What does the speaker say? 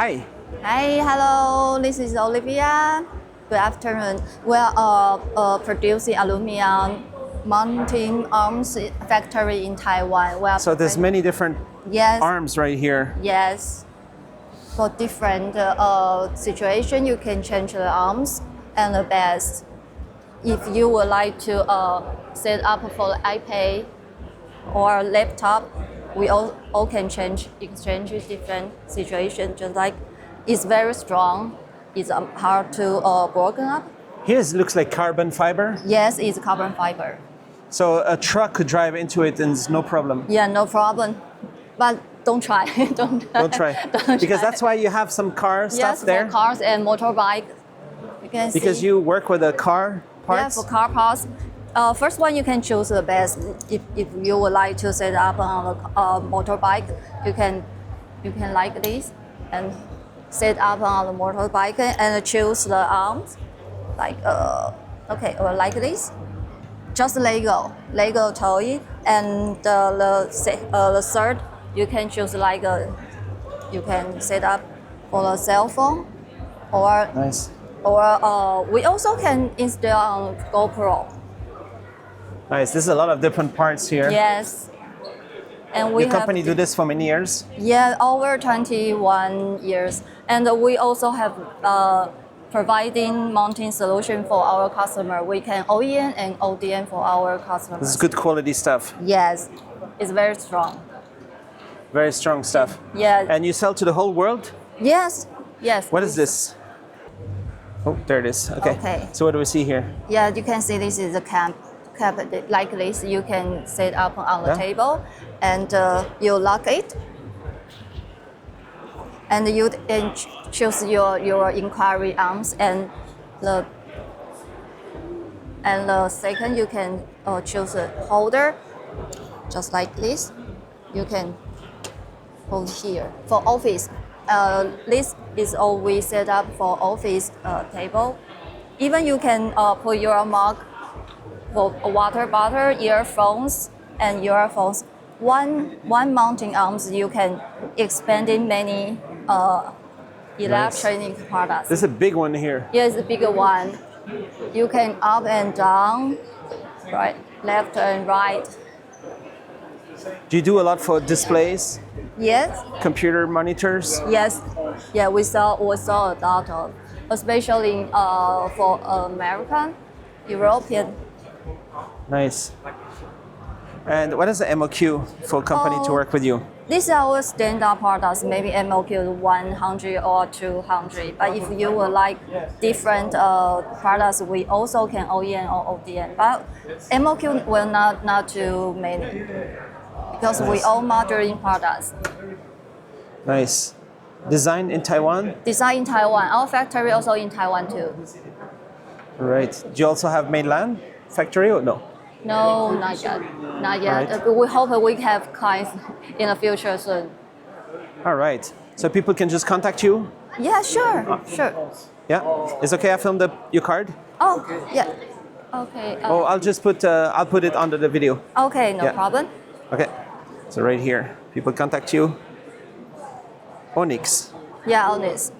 Hi. Hi, hello. This is Olivia. Good afternoon. We are producing aluminum mounting arms factory in Taiwan. So there's many different arms right here. Yes. For different situation, you can change the arms and the base. If you would like to set up for iPad or laptop, we all can exchange different situations. Just like it's very strong, it's hard to broken up. Here it looks like carbon fiber. Yes, it's carbon fiber. So a truck could drive into it and it's no problem. Yeah, no problem. But don't try. don't try. Because that's why you have some car stuff there. Yes, for cars and motorbike. Because you work with the car parts? Yeah, for car parts. First one, you can choose the best. If you would like to set up on a motorbike, you can like this and set up on the motorbike and choose the arms, like like this. Just Lego toy, and the third you can choose like you can set up for a cell phone, or nice. Or we also can install on GoPro. Nice. There's a lot of different parts here. Yes. And we Your company do this for many years? Yeah, over 21 years. And we also have providing mounting solution for our customer. We can OEM and ODM for our customers. This is good quality stuff. Yes, it's very strong. Very strong stuff. Yeah. And you sell to the whole world? Yes, yes. What is this? Oh, there it is. Okay. So what do we see here? Yeah, you can see this is a cap like this. You can set up on the table, and you lock it, and you can choose your inquiry arms, and the second you can choose a holder, just like this. You can hold here for office. This is all we set up for office table. Even you can put your mug for water bottle, earphones, and earphones. One mounting arms you can expand in many electronic products. This is a big one here. Yes, a bigger one. You can up and down, right, left and right. Do you do a lot for displays? Yes. Computer monitors? Yes. Yeah, we saw a lot of, especially for American, European. Nice. And what is the MOQ for a company to work with you? These are our standard products, maybe MOQ 100 or 200. But if you would like different products, we also can OEM or ODM. But MOQ will not too many, because we all modular products. Nice. Designed in Taiwan? Designed in Taiwan. Our factory also in Taiwan too. Right. Do you also have mainland factory or no? No, not yet. Not yet. Right. We hope we have clients in the future soon. All right. So people can just contact you? Yeah, sure. Sure. Yeah? It's okay I filmed your card? Oh, yeah. Okay. I'll just put it under the video. Okay, no problem. Okay. So right here, people contact you. Onyx. Yeah, Onyx.